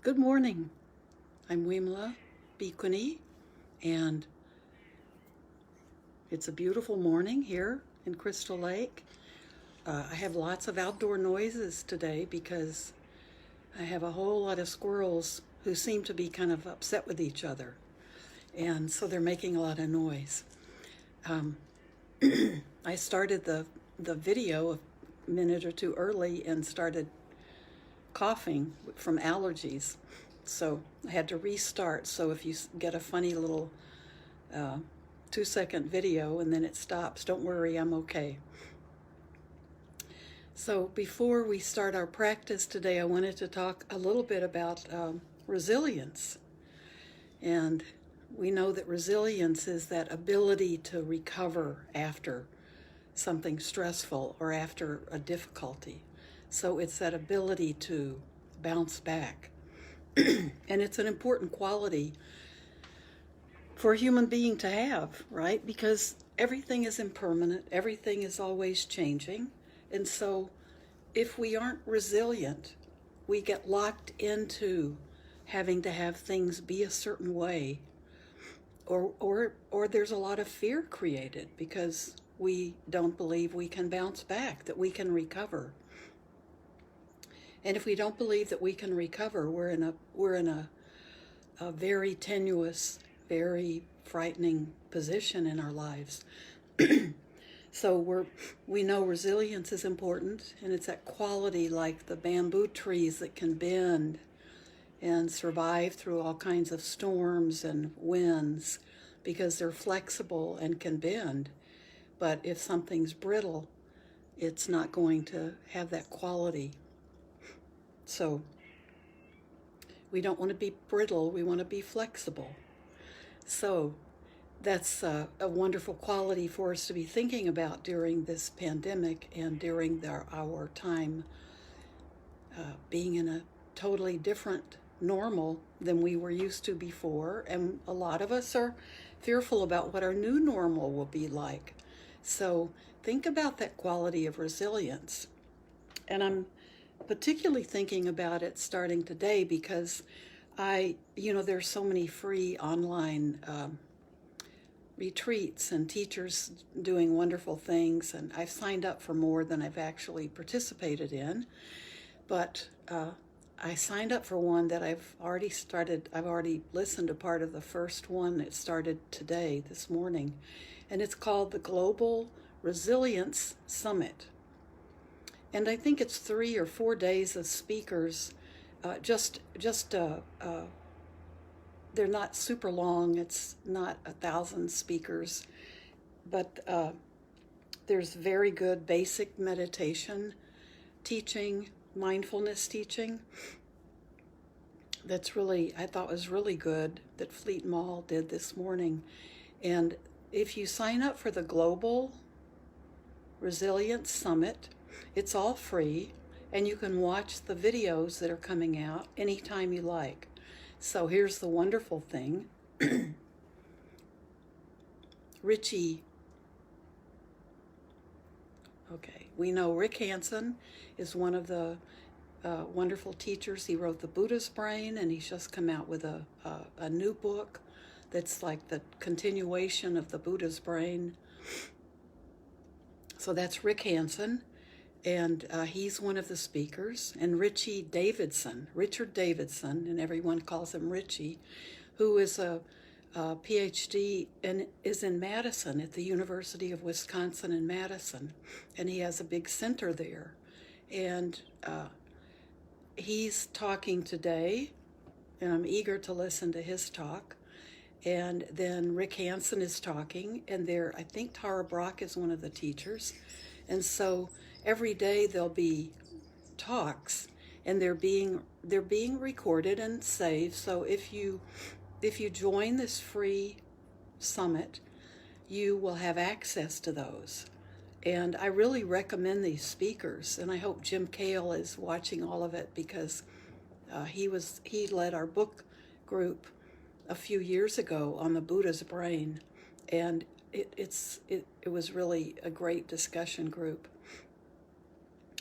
Good morning. I'm Vimala, Bhikkhuni, and it's a beautiful morning here in Crystal Lake. I have lots of outdoor noises today because I have a whole lot of squirrels who seem to be kind of upset with each other, and so they're making a lot of noise. I started the video a minute or two early and started coughing from allergies, so I had to restart. So if you get a funny little 2-second video and then it stops, don't worry, I'm okay. So before we start our practice today, I wanted to talk a little bit about resilience. And we know that resilience is that ability to recover after something stressful or after a difficulty. So it's that ability to bounce back. And it's an important quality for a human being to have, right? Because everything is impermanent, everything is always changing. And so if we aren't resilient, we get locked into having to have things be a certain way, or there's a lot of fear created because we don't believe we can bounce back, that we can recover. And if we don't believe that we can recover, we're in a very tenuous, very frightening position in our lives. So we know resilience is important, and it's that quality like the bamboo trees that can bend and survive through all kinds of storms and winds because they're flexible and can bend. But if something's brittle, it's not going to have that quality. So we don't want to be brittle, we want to be flexible. So that's a wonderful quality for us to be thinking about during this pandemic and during our time being in a totally different normal than we were used to before. And a lot of us are fearful about what our new normal will be like. So think about that quality of resilience. And I'm particularly thinking about it starting today because there's so many free online retreats and teachers doing wonderful things, and I've signed up for more than I've actually participated in, but I signed up for one that I've already listened to part of the first one. It started today, this morning, and it's called the Global Resilience Summit. And I think it's 3 or 4 days of speakers, they're not super long, it's not 1,000 speakers, but there's very good basic meditation teaching, mindfulness teaching, I thought was really good, that Fleet Mall did this morning. And if you sign up for the Global Resilience Summit, it's all free, and you can watch the videos that are coming out anytime you like. So here's the wonderful thing. We know Rick Hanson is one of the wonderful teachers. He wrote The Buddha's Brain, and he's just come out with a new book that's like the continuation of The Buddha's Brain. So that's Rick Hanson, and he's one of the speakers. And Richard Davidson, and everyone calls him Richie, who is a PhD and is in Madison at the University of Wisconsin in Madison, and he has a big center there. And he's talking today, and I'm eager to listen to his talk. And then Rick Hanson is talking, and I think Tara Brach is one of the teachers. And so every day there'll be talks, and they're being recorded and saved. So if you join this free summit, you will have access to those. And I really recommend these speakers, and I hope Jim Cale is watching all of it because he led our book group a few years ago on the Buddha's Brain, and it was really a great discussion group.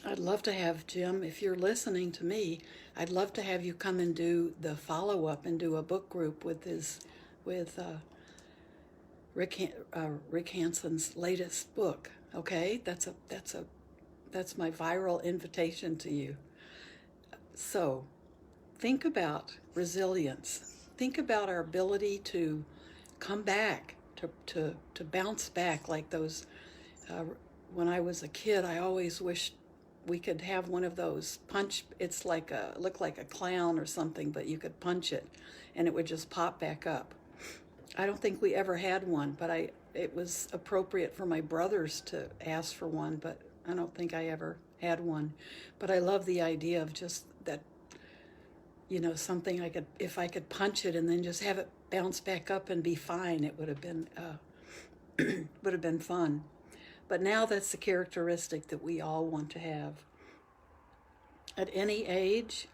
I'd love to have Jim, if you're listening to me, I'd love to have you come and do the follow-up and do a book group with Rick Hanson's latest book. Okay, that's my viral invitation to you. So, think about resilience. Think about our ability to come back, to bounce back like those. When I was a kid, I always wished we could have one of those punch. It's looked like a clown or something, but you could punch it, and it would just pop back up. I don't think we ever had one, but it was appropriate for my brothers to ask for one, but I don't think I ever had one. But I love the idea of just that, something if I could punch it and then just have it bounce back up and be fine, it would have been fun. But now that's the characteristic that we all want to have. At any age,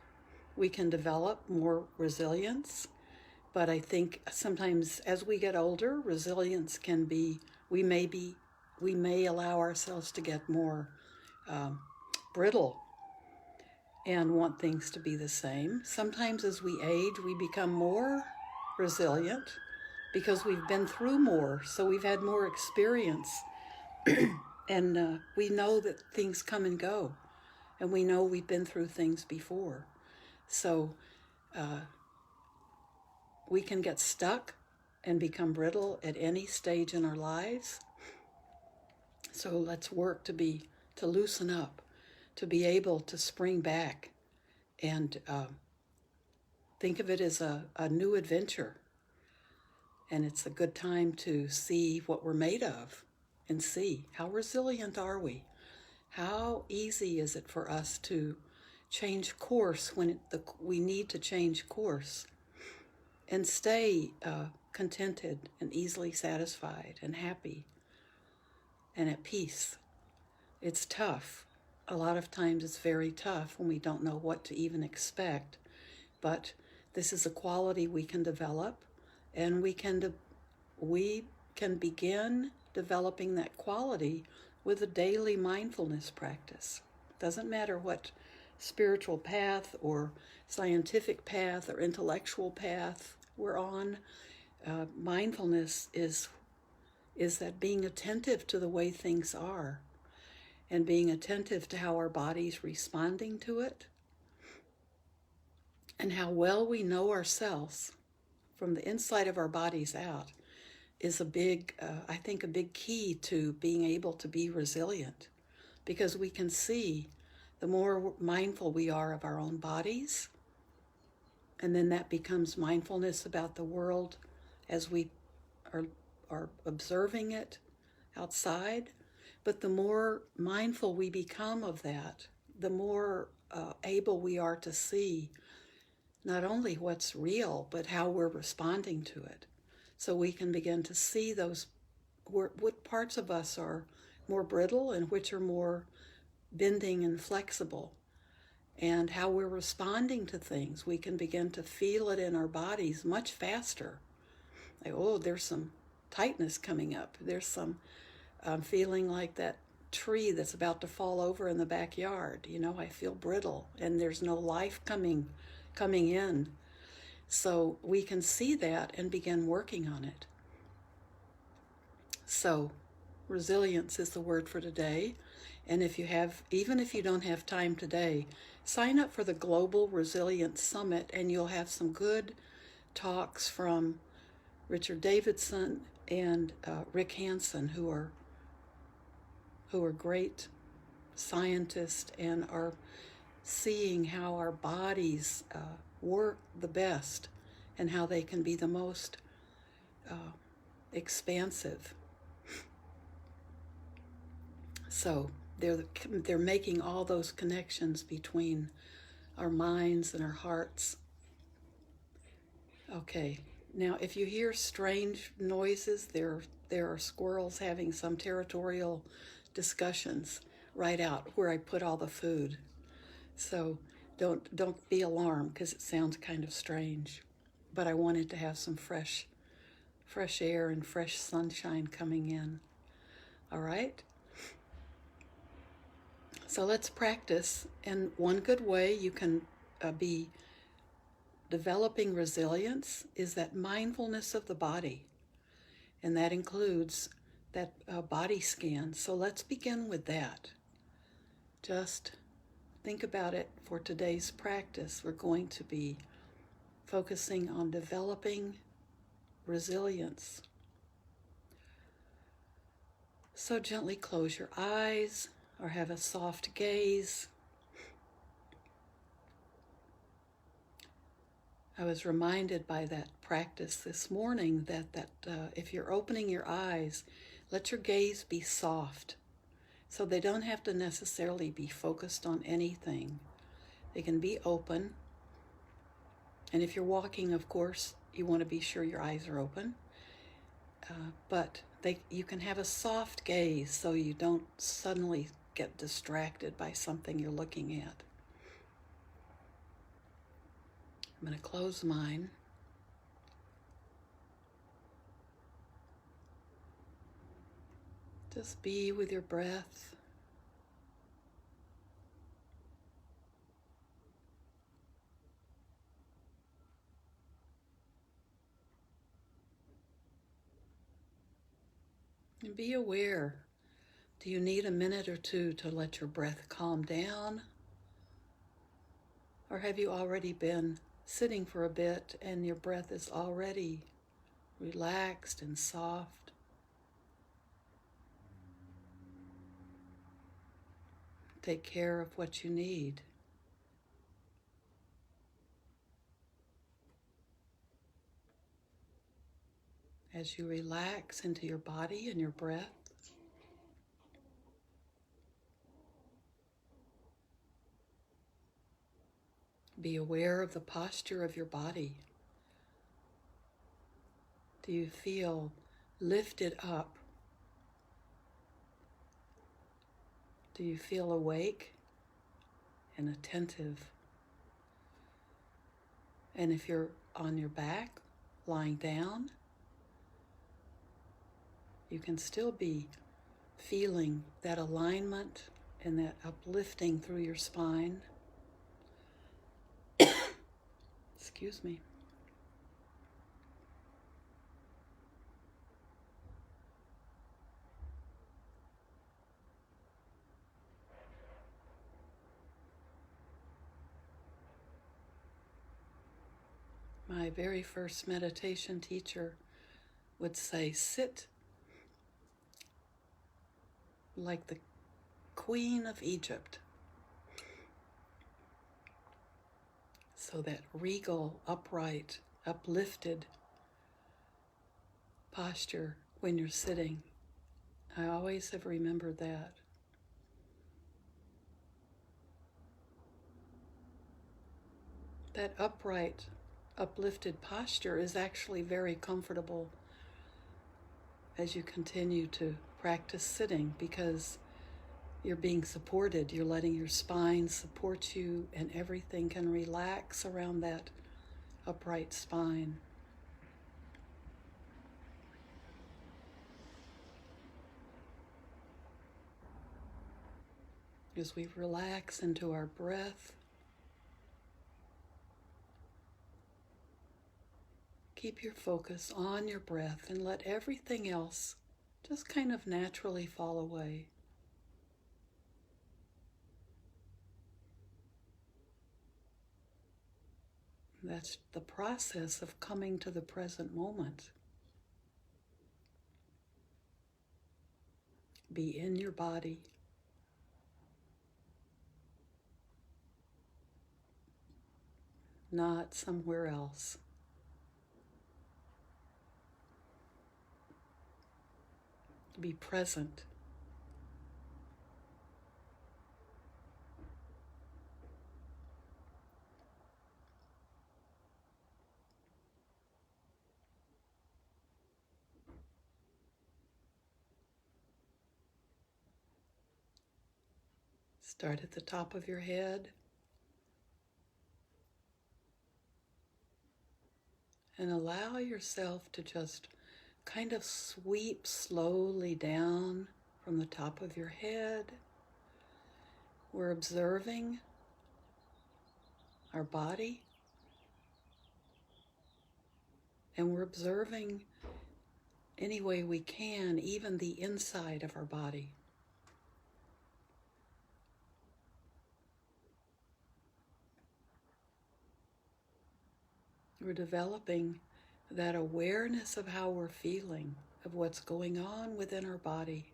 we can develop more resilience. But I think sometimes as we get older, resilience can be, we may allow ourselves to get more brittle and want things to be the same. Sometimes as we age, we become more resilient because we've been through more, so we've had more experience. And we know that things come and go, and we know we've been through things before. So we can get stuck and become brittle at any stage in our lives. So let's work to loosen up, to be able to spring back and think of it as a new adventure. And it's a good time to see what we're made of and see how resilient are we? How easy is it for us to change course when we need to change course and stay contented and easily satisfied and happy and at peace? It's tough. A lot of times it's very tough when we don't know what to even expect, but this is a quality we can develop, and we can begin developing that quality with a daily mindfulness practice. Doesn't matter what spiritual path or scientific path or intellectual path we're on. Mindfulness is that being attentive to the way things are and being attentive to how our body's responding to it and how well we know ourselves from the inside of our bodies out is a big key to being able to be resilient, because we can see the more mindful we are of our own bodies, and then that becomes mindfulness about the world as we are observing it outside. But the more mindful we become of that, the more able we are to see not only what's real, but how we're responding to it. So we can begin to see what parts of us are more brittle and which are more bending and flexible, and how we're responding to things. We can begin to feel it in our bodies much faster. Like, oh, there's some tightness coming up. There's some feeling like that tree that's about to fall over in the backyard. I feel brittle and there's no life coming in. So we can see that and begin working on it. So resilience is the word for today. And even if you don't have time today, sign up for the Global Resilience Summit, and you'll have some good talks from Richard Davidson and Rick Hanson, who are great scientists and are seeing how our bodies work the best and how they can be the most expansive. So they're making all those connections between our minds and our hearts. Okay, now if you hear strange noises, there are squirrels having some territorial discussions right out where I put all the food. So don't be alarmed because it sounds kind of strange. But I wanted to have some fresh air and fresh sunshine coming in. All right? So let's practice. And one good way you can be developing resilience is that mindfulness of the body. And that includes that body scan. So let's begin with that. Just think about it for today's practice. We're going to be focusing on developing resilience. So gently close your eyes or have a soft gaze. I was reminded by that practice this morning that if you're opening your eyes, let your gaze be soft. So they don't have to necessarily be focused on anything. They can be open. And if you're walking, of course, you want to be sure your eyes are open. But you can have a soft gaze so you don't suddenly get distracted by something you're looking at. I'm going to close mine. Just be with your breath. And be aware. Do you need a minute or two to let your breath calm down? Or have you already been sitting for a bit and your breath is already relaxed and soft? Take care of what you need. As you relax into your body and your breath, be aware of the posture of your body. Do you feel lifted up? Do you feel awake and attentive? And if you're on your back, lying down, you can still be feeling that alignment and that uplifting through your spine. Excuse me. My very first meditation teacher would say, sit like the Queen of Egypt. So that regal, upright, uplifted posture when you're sitting. I always have remembered that. That upright, uplifted posture is actually very comfortable as you continue to practice sitting, because you're being supported. You're letting your spine support you, and everything can relax around that upright spine. As we relax into our breath, keep your focus on your breath and let everything else just kind of naturally fall away. That's the process of coming to the present moment. Be in your body. Not somewhere else. Be present. Start at the top of your head and allow yourself to just kind of sweep slowly down from the top of your head, We're observing our body, and we're observing any way we can, even the inside of our body. We're developing that awareness of how we're feeling, of what's going on within our body.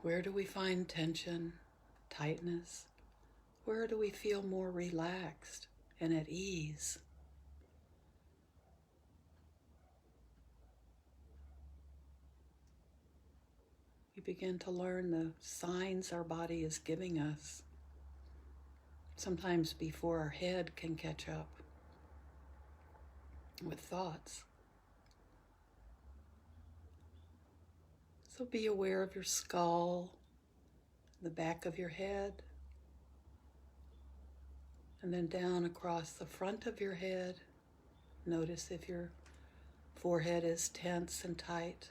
Where do we find tension, tightness? Where do we feel more relaxed and at ease? We begin to learn the signs our body is giving us, sometimes before our head can catch up with thoughts. So be aware of your skull, the back of your head, and then down across the front of your head. Notice if your forehead is tense and tight.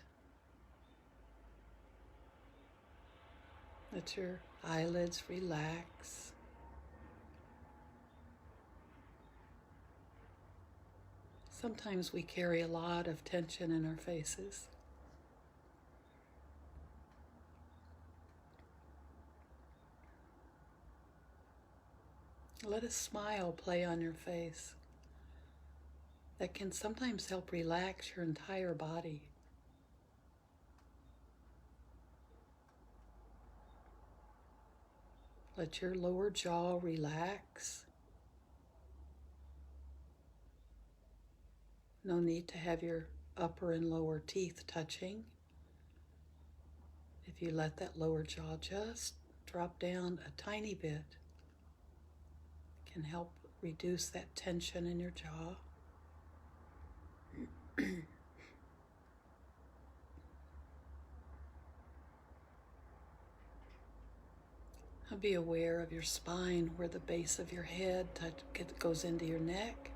Let your eyelids relax. Sometimes we carry a lot of tension in our faces. Let a smile play on your face. That can sometimes help relax your entire body. Let your lower jaw relax. No need to have your upper and lower teeth touching. If you let that lower jaw just drop down a tiny bit, it can help reduce that tension in your jaw. Be aware of your spine, where the base of your head goes into your neck.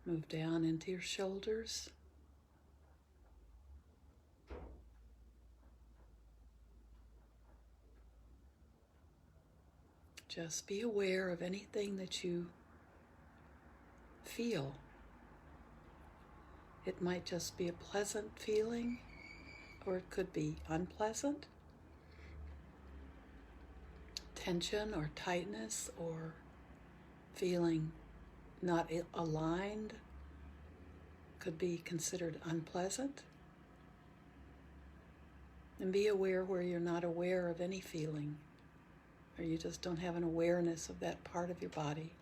Move down into your shoulders. Just be aware of anything that you feel. It might just be a pleasant feeling, or it could be unpleasant. Tension or tightness or feeling not aligned could be considered unpleasant. And be aware where you're not aware of any feeling, or you just don't have an awareness of that part of your body.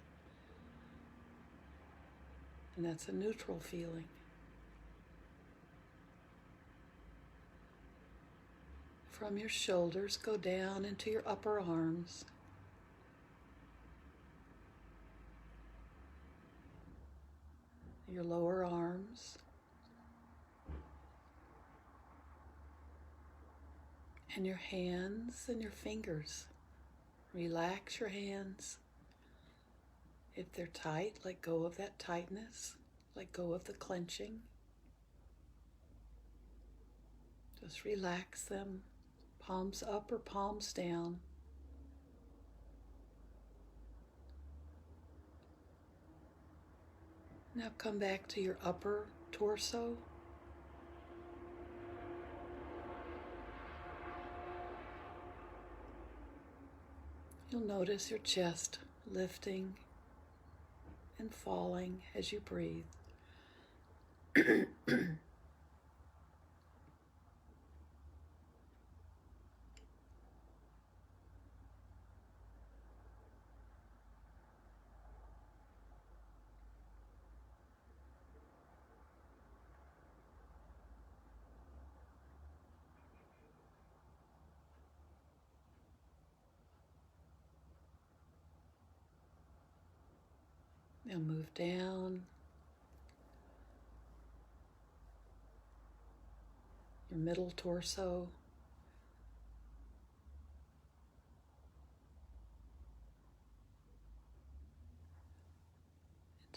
And that's a neutral feeling. From your shoulders, go down into your upper arms. Your lower arms. And your hands and your fingers. Relax your hands. If they're tight, let go of that tightness. Let go of the clenching. Just relax them, palms up or palms down. Now come back to your upper torso. You'll notice your chest lifting and falling as you breathe. Now move down your middle torso,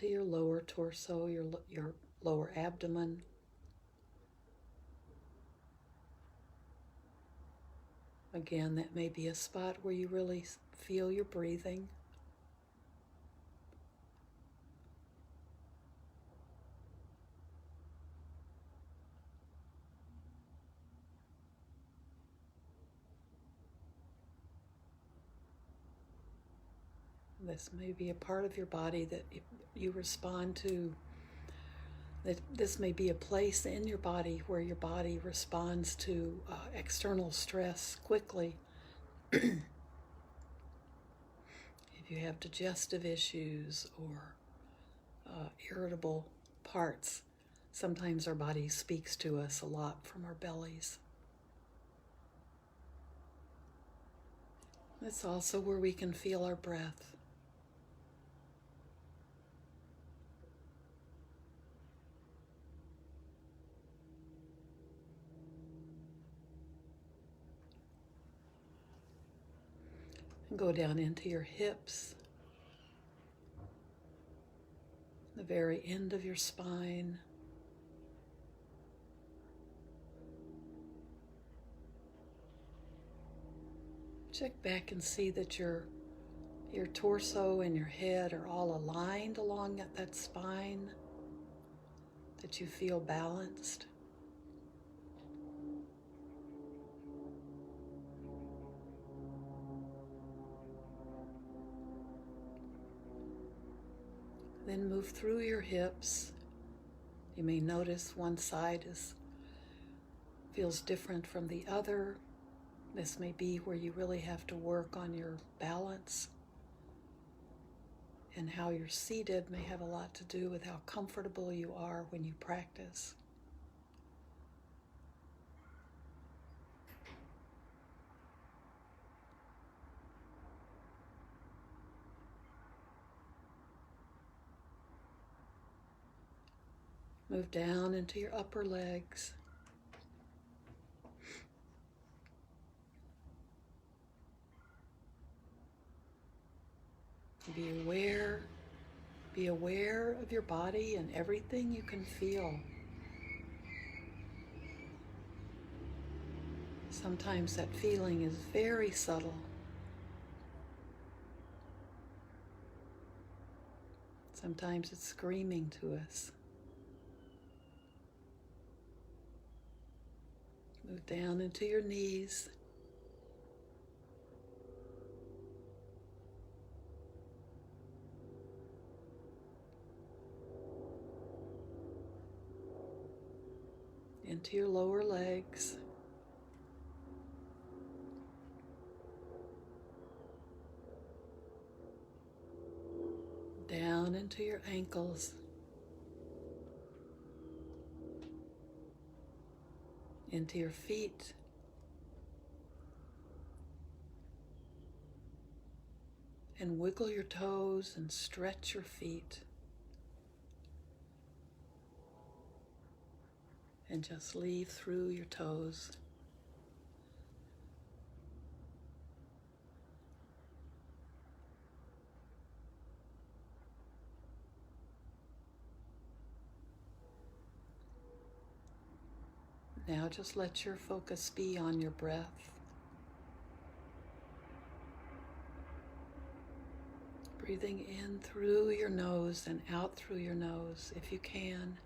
into your lower torso, your lower abdomen. Again, that may be a spot where you really feel your breathing. This may be a part of your body that you respond to. That this may be a place in your body where your body responds to external stress quickly. If you have digestive issues or irritable parts, sometimes our body speaks to us a lot from our bellies. It's also where we can feel our breath. And go down into your hips, the very end of your spine. Check back and see that your torso and your head are all aligned along that spine, that you feel balanced. Then move through your hips. You may notice one side feels different from the other. This may be where you really have to work on your balance. And how you're seated may have a lot to do with how comfortable you are when you practice. Move down into your upper legs. Be aware of your body and everything you can feel. Sometimes that feeling is very subtle. Sometimes it's screaming to us. Move down into your knees. Into your lower legs. Down into your ankles. Into your feet. And wiggle your toes and stretch your feet. And just leave through your toes. Now just let your focus be on your breath. Breathing in through your nose and out through your nose if you can.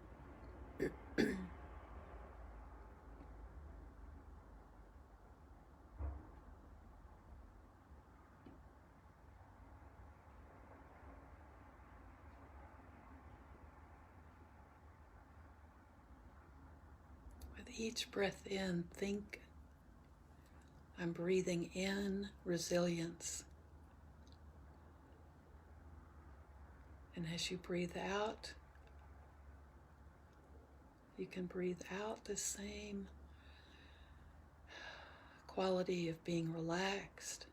With each breath in, think, I'm breathing in resilience. And as you breathe out, you can breathe out the same quality of being relaxed,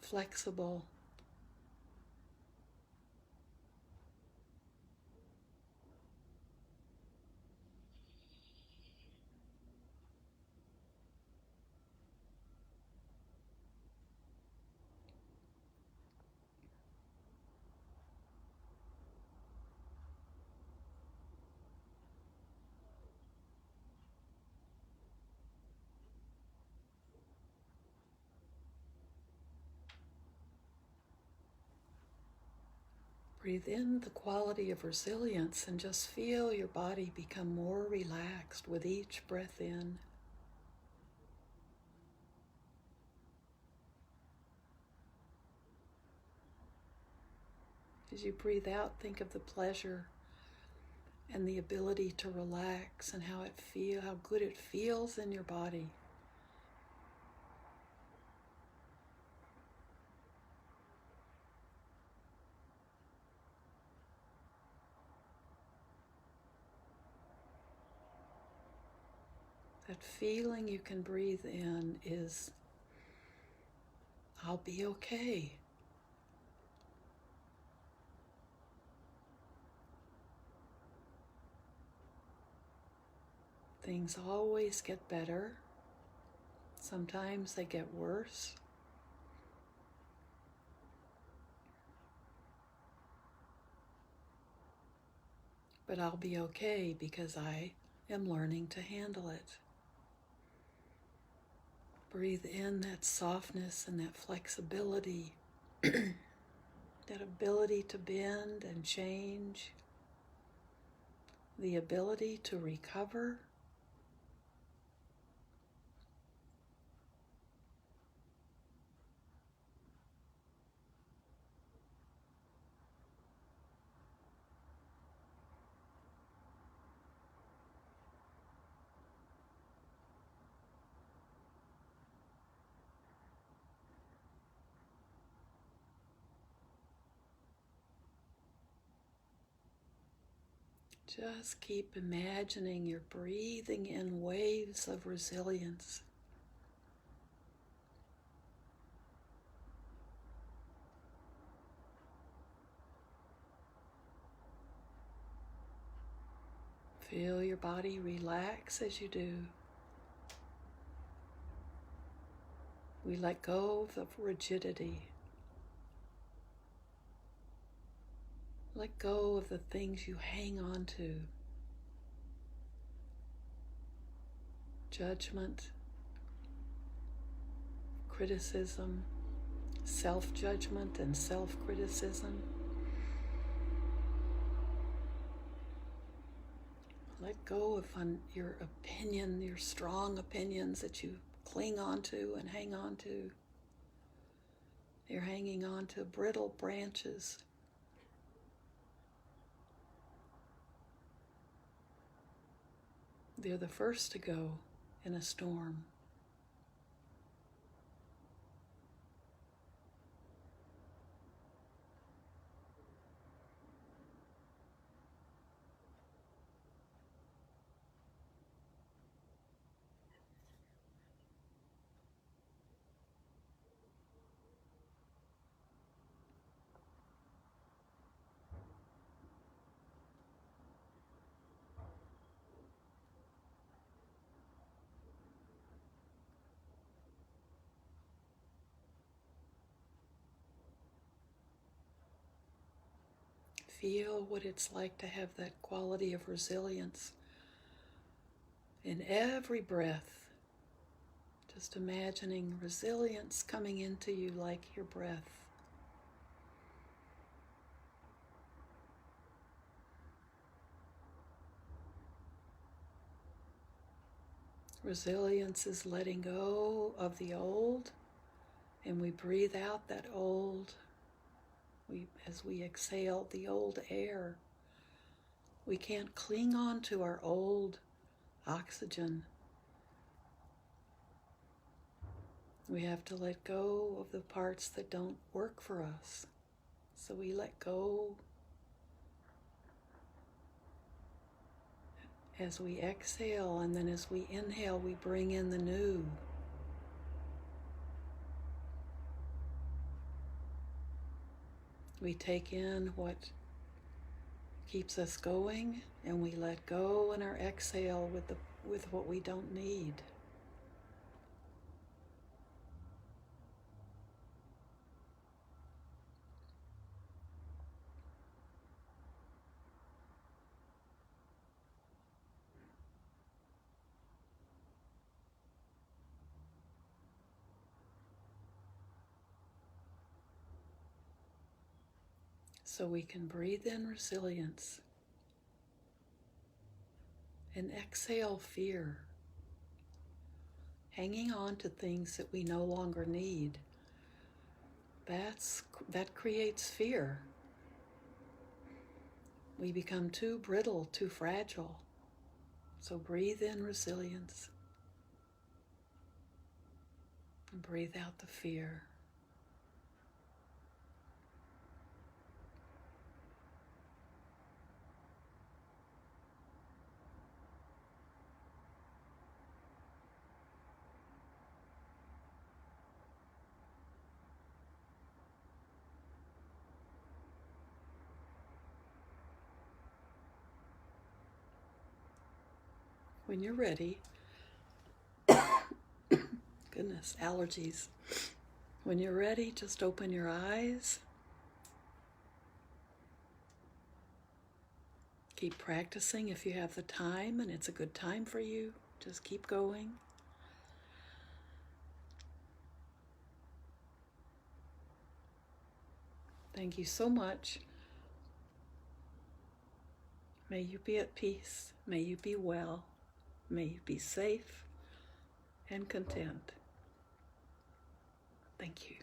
flexible, Breathe in the quality of resilience and just feel your body become more relaxed with each breath in. As you breathe out, think of the pleasure and the ability to relax and how good it feels in your body. That feeling you can breathe in is, I'll be okay. Things always get better. Sometimes they get worse. But I'll be okay because I am learning to handle it. Breathe in that softness and that flexibility, that ability to bend and change, the ability to recover. Just keep imagining you're breathing in waves of resilience. Feel your body relax as you do. We let go of the rigidity. Let go of the things you hang on to. Judgment, criticism, self-judgment and self-criticism. Let go of your opinion, your strong opinions that you cling on to and hang on to. You're hanging on to brittle branches. They're the first to go in a storm. Feel what it's like to have that quality of resilience in every breath. Just imagining resilience coming into you like your breath. Resilience is letting go of the old, and we breathe out that old. As we exhale the old air, we can't cling on to our old oxygen. We have to let go of the parts that don't work for us. So we let go. As we exhale, and then as we inhale, we bring in the new. We take in what keeps us going, and we let go in our exhale with what we don't need. So we can breathe in resilience and exhale fear, hanging on to things that we no longer need. That creates fear. We become too brittle, too fragile. So breathe in resilience and breathe out the fear. When you're ready, goodness, allergies. When you're ready, just open your eyes. Keep practicing if you have the time and it's a good time for you. Just keep going. Thank you so much. May you be at peace. May you be well. May you be safe and content. Thank you.